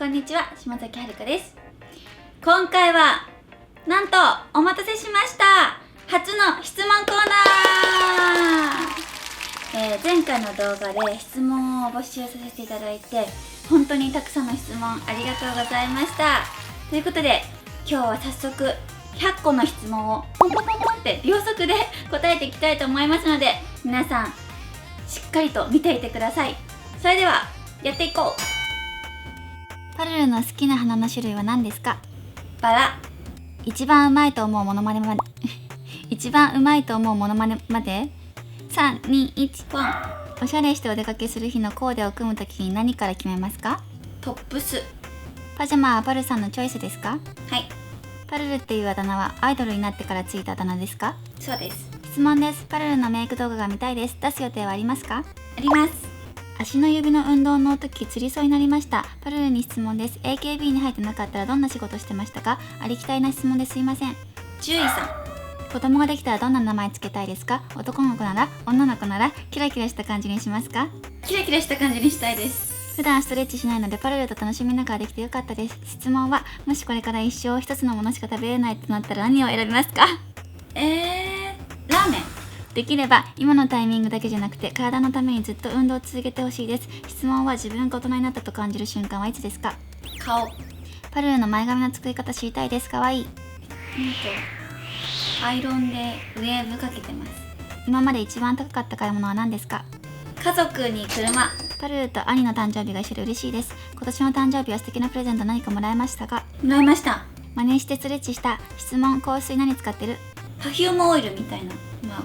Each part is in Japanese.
こんにちは、島崎遥です。今回はなんとお待たせしました、初の質問コーナー。前回の動画で質問を募集させていただいて、本当にたくさんの質問ありがとうございました。ということで今日は早速100個の質問をポンポンポンポンって秒速で答えていきたいと思いますので、皆さんしっかりと見ていてください。それではやっていこう。パルルの好きな花の種類は何ですか？バラ。一番うまいと思うモノマネまで一番うまいと思うモノマネまで3、2、1、ポン。おしゃれしてお出かけする日のコーデを組むときに何から決めますか？トップス。パジャマはパルさんのチョイスですか？はい、パルルっていうあだ名はアイドルになってからついたあだ名ですか？そうです。質問です。パルルのメイク動画が見たいです。出す予定はありますか？あります。足の指の運動の時つりそうになりました。パルルに質問です。 AKB に入ってなかったらどんな仕事してましたか？ありきたりな質問ですいません。獣医さ子供ができたらどんな名前つけたいですか？男の子なら女の子ならキラキラした感じにしますか？ん。キラキラした感じにしたいです。普段ストレッチしないのでパルルと楽しみながらできてよかったです。質問は、もしこれから一生一つのものしか食べれないとなったら何を選びますか？ラーメン。できれば今のタイミングだけじゃなくて体のためにずっと運動を続けてほしいです。質問は、自分が大人になったと感じる瞬間はいつですか？顔。パルルの前髪の作り方知りたいです。かわいい。アイロンでウェーブかけてます。今まで一番高かった買い物は何ですか？家族に車。パルルと兄の誕生日が一緒で嬉しいです。今年の誕生日は素敵なプレゼント何かもらいましたか？もらいました。真似してストレッチした。質問、香水何使ってる？パフュームオイルみたいな、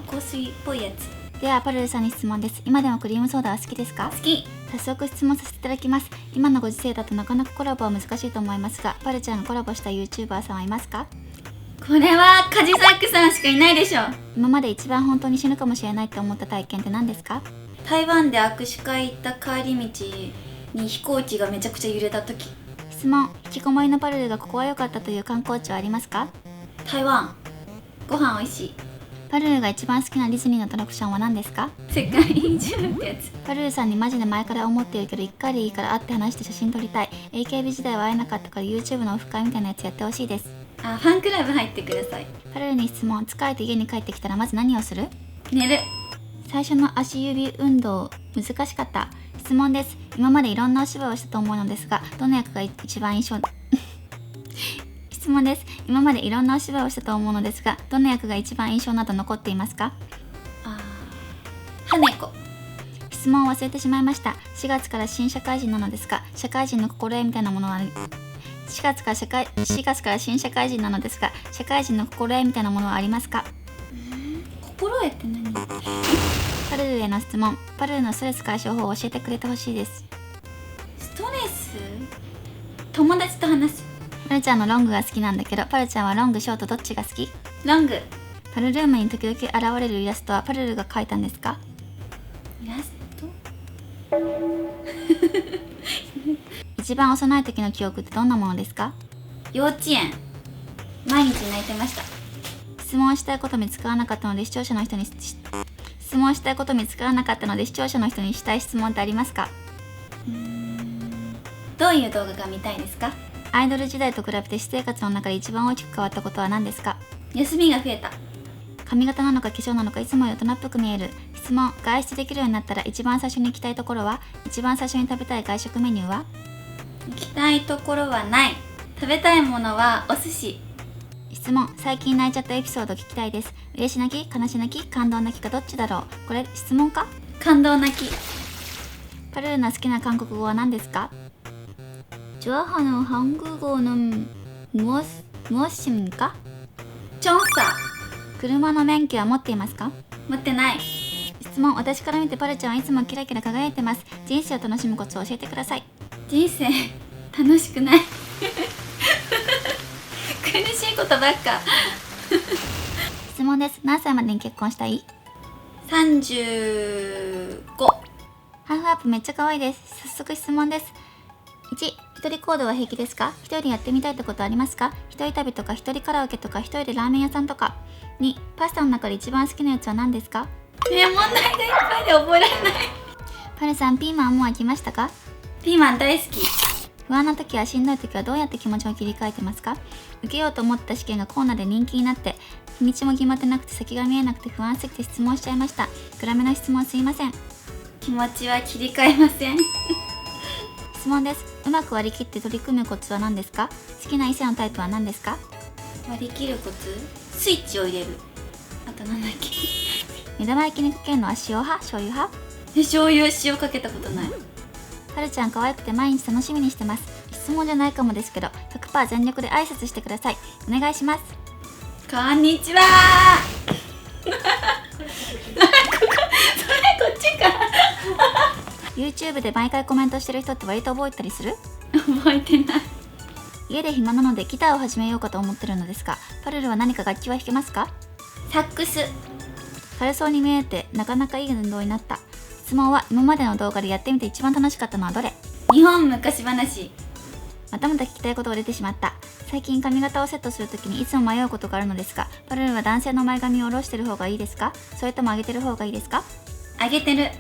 香水っぽいやつ。ではパルルさんに質問です。今でもクリームソーダは好きですか？好き。早速質問させていただきます。今のご時世だとなかなかコラボは難しいと思いますが、パルちゃんがコラボした YouTuber さんはいますか？これはカジサックさんしかいないでしょ。今まで一番本当に死ぬかもしれないと思った体験って何ですか？台湾で握手会行った帰り道に飛行機がめちゃくちゃ揺れた時。質問、引きこもりのパルルがここは良かったという観光地はありますか？台湾。ご飯おいしい。パルルが一番好きなディズニーのアトラクションは何ですか？世界中ってやつ。パルルさんにマジで前から思っているけど1回でいいから会って話して写真撮りたい。 AKB 時代は会えなかったから YouTube のオフ会みたいなやつやってほしいです。ファンクラブ入ってください。パルルに質問、疲れて家に帰ってきたらまず何をする？寝る。最初の足指運動難しかった。質問です。今までいろんなお芝居をしたと思うのですが、どの役が一番印象質問です。今までいろんなお芝居をしたと思うのですが、どの役が一番印象など残っていますか？羽子。質問を忘れてしまいました。4月から新社会人なのですが、社会人の心得みたいなものは4月から新社会人なのですが、社会人の心得みたいなものはありますか？心得って何？パルルへの質問、パルルのストレス解消法を教えてくれてほしいです。ストレス？友達と話す。パルちゃんのロングが好きなんだけど、パルちゃんはロングショートどっちが好き？ロング。パルルームに時々現れるイラストはパルルが描いたんですか？イラスト？一番幼い時の記憶ってどんなものですか？幼稚園。毎日泣いてました。質問したいこと見つからなかったので視聴者の人にしたい質問ってありますか？どういう動画が見たいですか？アイドル時代と比べて私生活の中で一番大きく変わったことは何ですか？休みが増えた。髪型なのか化粧なのかいつもより大人っぽく見える。質問、外出できるようになったら一番最初に行きたいところは？一番最初に食べたい外食メニューは？行きたいところはない。食べたいものはお寿司。質問、最近泣いちゃったエピソード聞きたいです。嬉し泣き、悲し泣き、感動泣きかどっちだろう？これ質問か？感動泣き。パルルの好きな韓国語は何ですか？좋아하는한국어는 무엇입니까？チョンサ。車の免許は持っていますか？持ってない。質問、私から見てパルちゃんはいつもキラキラ輝いてます。人生を楽しむコツを教えてください。人生楽しくない苦しいことばっか質問です。何歳までに結婚したい？35。ハーフアップめっちゃ可愛いです。早速質問です。1、一人行動は平気ですか？一人でやってみたいってことありますか？一人旅とか一人カラオケとか一人でラーメン屋さんとか。2、パスタの中で一番好きなやつは何ですか？問題がいっぱいで覚えられない。パルさん、ピーマンもう飽きましたか？ピーマン大好き。不安な時やしんどい時はどうやって気持ちを切り替えてますか？受けようと思った試験がコロナで人気になって日にちも決まってなくて先が見えなくて不安すぎて質問しちゃいました。暗めの質問すいません。気持ちは切り替えません。質問です。うまく割り切って取り組むコツは何ですか？好きな異性のタイプは何ですか？割り切るコツ、スイッチを入れる。あとなんだっけ。目玉焼きにかけるのは塩派醤油派？醤油塩かけたことない。はるちゃん可愛くて毎日楽しみにしてます。質問じゃないかもですけど 100% 全力で挨拶してください。お願いします。こんにちはそれこっちか。YouTube で毎回コメントしてる人って割と覚えたりする？覚えてない。家で暇なのでギターを始めようかと思ってるのですが、パルルは何か楽器は弾けますか？サックス。軽そうに見えてなかなかいい運動になった。質問は今までの動画でやってみて一番楽しかったのはどれ？日本昔話。またまた聞きたいことが出てしまった。最近髪型をセットするときにいつも迷うことがあるのですが、パルルは男性の前髪を下ろしてる方がいいですか？それとも上げてる方がいいですか？上げてる。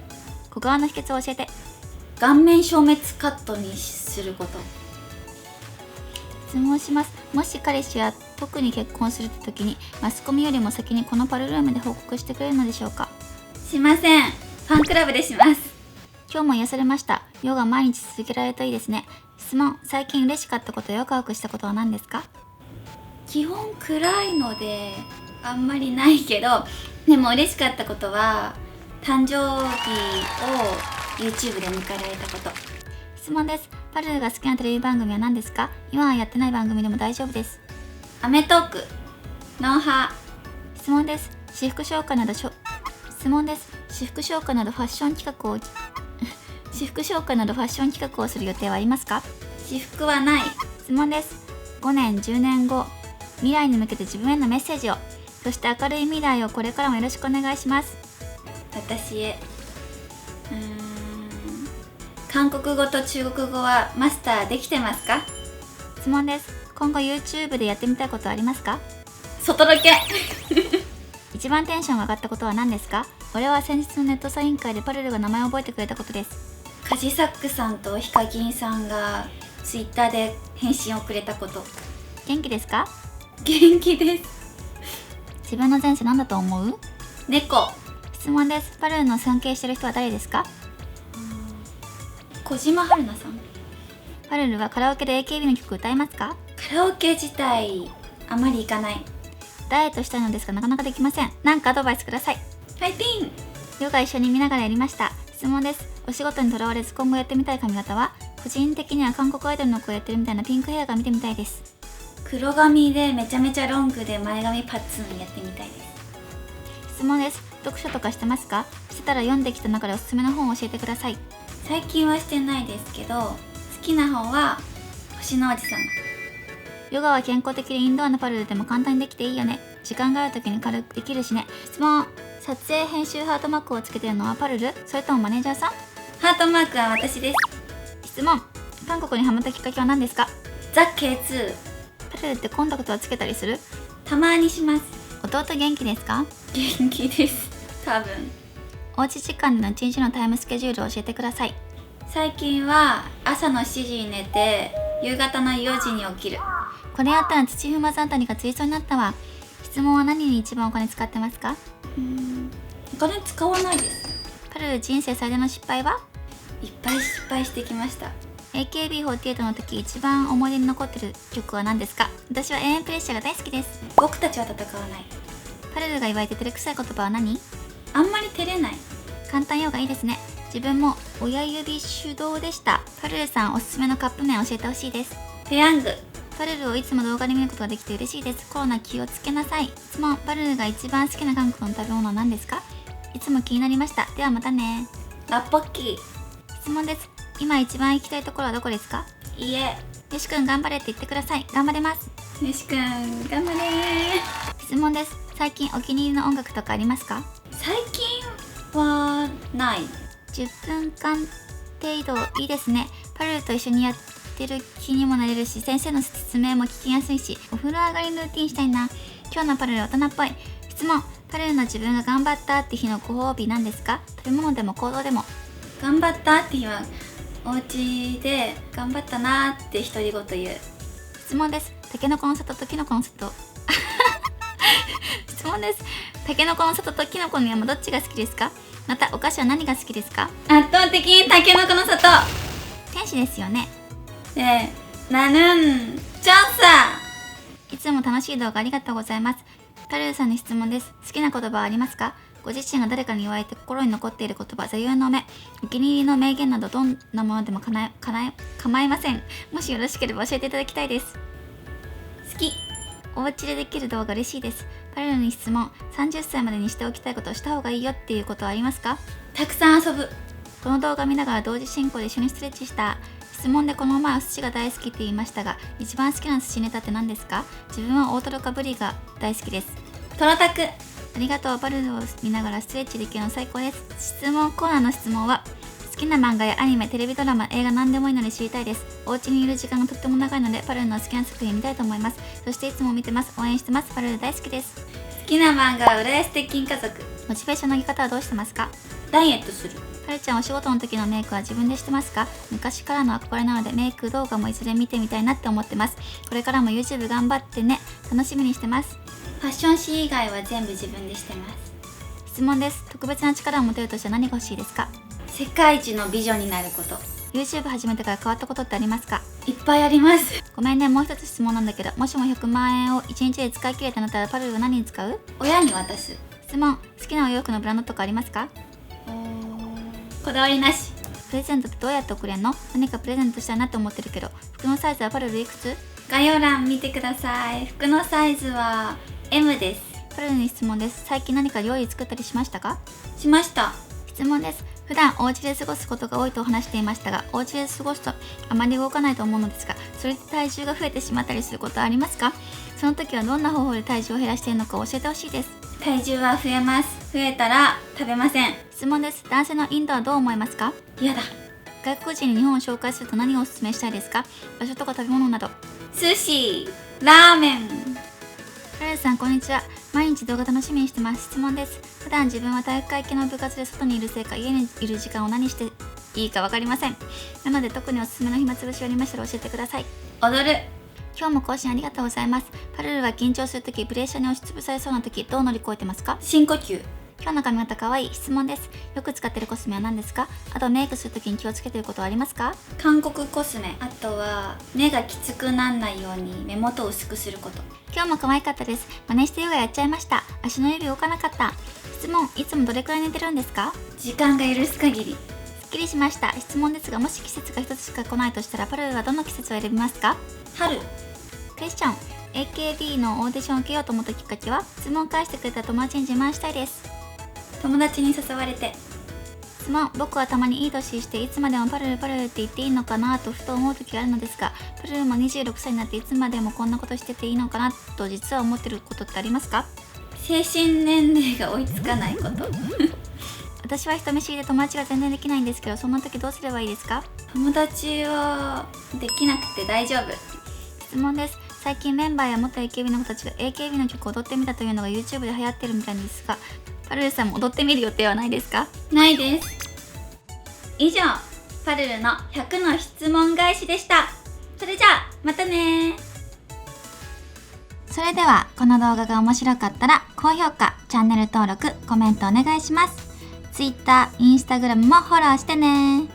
小顔の秘訣を教えて。顔面消滅カットにすること。質問します。もし彼氏や特に結婚するって時にマスコミよりも先にこのパルルームで報告してくれるのでしょうか？しません。ファンクラブでします。今日も癒されました。ヨガ毎日続けられるといいですね。質問、最近嬉しかったことやワクワクしたことは何ですか？基本暗いのであんまりないけど、でも嬉しかったことは誕生日を YouTube で迎えられたこと。質問です。パルルが好きなテレビ番組は何ですか？今はやってない番組でも大丈夫です。アメトーク。ノウハ質問です。私服紹介など質問です。私服紹介などファッション企画を私服紹介などファッション企画をする予定はありますか？私服はない。質問です。5年10年後未来に向けて自分へのメッセージを、そして明るい未来をこれからもよろしくお願いします。私へ。韓国語と中国語はマスターできてますか？質問です。今後 YouTube でやってみたいことはありますか？外ロケ。一番テンションが上がったことは何ですか？俺は先日のネットサイン会でパルルが名前を覚えてくれたことです。カジサックさんとヒカキンさんが Twitter で返信をくれたこと。元気ですか？元気です。自分の前世何だと思う？猫。質問です。パルルの尊敬してる人は誰ですか？小島春菜さん。パルルはカラオケで AKB の曲歌えますか？カラオケ自体あまり行かない。ダイエットしたいのですがなかなかできません。なんかアドバイスください。ファイティン。ヨガ一緒に見ながらやりました。質問です。お仕事にとらわれず今後やってみたい髪型は？個人的には韓国アイドルの子やってるみたいなピンクヘアが見てみたいです。黒髪でめちゃめちゃロングで前髪パッツンやってみたいです。質問です。読書とかしてますか？してたら読んできた中でおすすめの本を教えてください。最近はしてないですけど、好きな本は星の王子様。ヨガは健康的でインドアのパルルでも簡単にできていいよね。時間がある時に軽くできるしね。質問。撮影編集ハートマークをつけてるのはパルル？それともマネージャーさん？ハートマークは私です。質問。韓国にハマったきっかけは何ですか？ザ・ K2。パルルってコンタクトはつけたりする？たまにします。弟元気ですか？元気です。多分。おうち時間での1日のタイムスケジュールを教えてください。最近は朝の7時に寝て夕方の4時に起きる。これやったら土踏まずあたりがついそうになったわ。質問は何に一番お金使ってますか？お金使わないです。パルル人生最大の失敗は？いっぱい失敗してきました。 AKB48 の時一番思い出に残ってる曲は何ですか？私は永遠プレッシャーが大好きです。僕たちは戦わない。パルルが言われて照れくさい言葉は何？あんまり照れない。簡単ヨガいいですね。自分も親指手動でした。パルルさんおすすめのカップ麺教えてほしいです。ペヤング。パルルをいつも動画で見ることができて嬉しいです。コロナ気をつけなさい。質問。パルルが一番好きな韓国の食べ物は何ですか？いつも気になりました。ではまたね。ラッポッキー。質問です。今一番行きたいところはどこですか？いいえ。よしくん頑張れって言ってください。頑張れます。よしくん頑張れー。質問です。最近お気に入りの音楽とかありますか？最近はない。10分間程度いいですね。パルルと一緒にやってる気にもなれるし、先生の説明も聞きやすいし、お風呂上がりのルーティンしたいな。今日のパルル大人っぽい。質問。パルルの自分が頑張ったって日のご褒美なんですか？食べ物でも行動でも。頑張ったって日はお家で頑張ったなーって独り言言う。質問です。タケノコの里とキノコの里質問です。タケノコの里とキノコの山どっちが好きですか？またお菓子は何が好きですか？圧倒的にタケノコの里天使ですよね。ナヌンチョンサいつも楽しい動画ありがとうございます。パルルさんに質問です。好きな言葉はありますか？ご自身が誰かに言われて心に残っている言葉、座右の銘、お気に入りの名言などどんなものでも構いません。もしよろしければ教えていただきたいです。好き。お家でできる動画嬉しいです。パルルに質問。30歳までにしておきたいことをした方がいいよっていうことはありますか？たくさん遊ぶ。この動画見ながら同時進行で一緒にストレッチした。質問でこの前お寿司が大好きって言いましたが、一番好きな寿司ネタって何ですか？自分は大トロかブリが大好きです。トロタク。ありがとう。パルルを見ながらストレッチできるの最高です。質問コーナーの質問は、好きな漫画やアニメ、テレビドラマ、映画何でもいいので知りたいです。お家にいる時間がとっても長いのでパルルの好きな作品見たいと思います。そしていつも見てます。応援してます。パルル大好きです。好きな漫画は浦安鉄筋家族。モチベーションの上げ方はどうしてますか？ダイエットする。パルちゃんお仕事の時のメイクは自分でしてますか？昔からの憧れなのでメイク動画もいずれ見てみたいなって思ってます。これからも YouTube 頑張ってね。楽しみにしてます。ファッション誌以外は全部自分でしてます。質問です。特別な力を持てるとして何が欲しいですか？世界一の美女になること。 YouTube 始めてから変わったことってありますか？いっぱいあります。ごめんね、もう一つ質問なんだけど、もしも100万円を1日で使い切れたなったらパルルは何に使う？親に渡す。質問。好きなお洋服のブランドとかありますか？こだわりなし。プレゼントってどうやって送れんの？何かプレゼントしたいなって思ってるけど、服のサイズはパルルいくつ？概要欄見てください。服のサイズは M です。パルルに質問です。最近何か料理作ったりしましたか？しました。質問です。普段お家で過ごすことが多いと話していましたが、お家で過ごすとあまり動かないと思うのですが、それで体重が増えてしまったりすることはありますか？その時はどんな方法で体重を減らしているのか教えてほしいです。体重は増えます。増えたら食べません。質問です。男性のインドはどう思いますか？やだ。外国人に日本を紹介すると何をおすすめしたいですか？場所とか食べ物など。寿司、ラーメン。パルルさんこんにちは。毎日動画楽しみにしてます。質問です。普段自分は体育会系の部活で外にいるせいか、家にいる時間を何していいか分かりません。なので特におすすめの暇つぶしありましたら教えてください。踊る。今日も更新ありがとうございます。パルルは緊張するとき、プレッシャーに押しつぶされそうなとき、どう乗り越えてますか？深呼吸。今日の髪型かわいい。質問です。よく使ってるコスメは何ですか？あとメイクするときに気をつけてることはありますか？韓国コスメ。あとは目がきつくなんないように目元を薄くすること。今日も可愛かったです。真似してヨガやっちゃいました。足の指動かなかった。質問。いつもどれくらい寝てるんですか？時間が許す限り。すっきりしました。質問ですが、もし季節が一つしか来ないとしたらパルルはどの季節を選びますか？春。クエスチョン。AKB のオーディションを受けようと思ったきっかけは？質問を返してくれた友達に自慢したいです。友達に誘われて。質問。僕はたまにいい年していつまでもパルルパルルって言っていいのかなとふと思う時があるのですが、パルルも26歳になっていつまでもこんなことしてていいのかなと実は思ってることってありますか？精神年齢が追いつかないこと私は人見知りで友達が全然できないんですけど、そんな時どうすればいいですか？友達はできなくて大丈夫。質問です。最近メンバーや元 AKB の子たちが AKB の曲を踊ってみたというのが YouTube で流行ってるみたいですが、パルルさんも踊ってみる予定はないですか？ないです。以上、パルルの100の質問返しでした。それじゃあまたね。それではこの動画が面白かったら高評価、チャンネル登録、コメントお願いします。Twitter、Instagram もフォローしてね。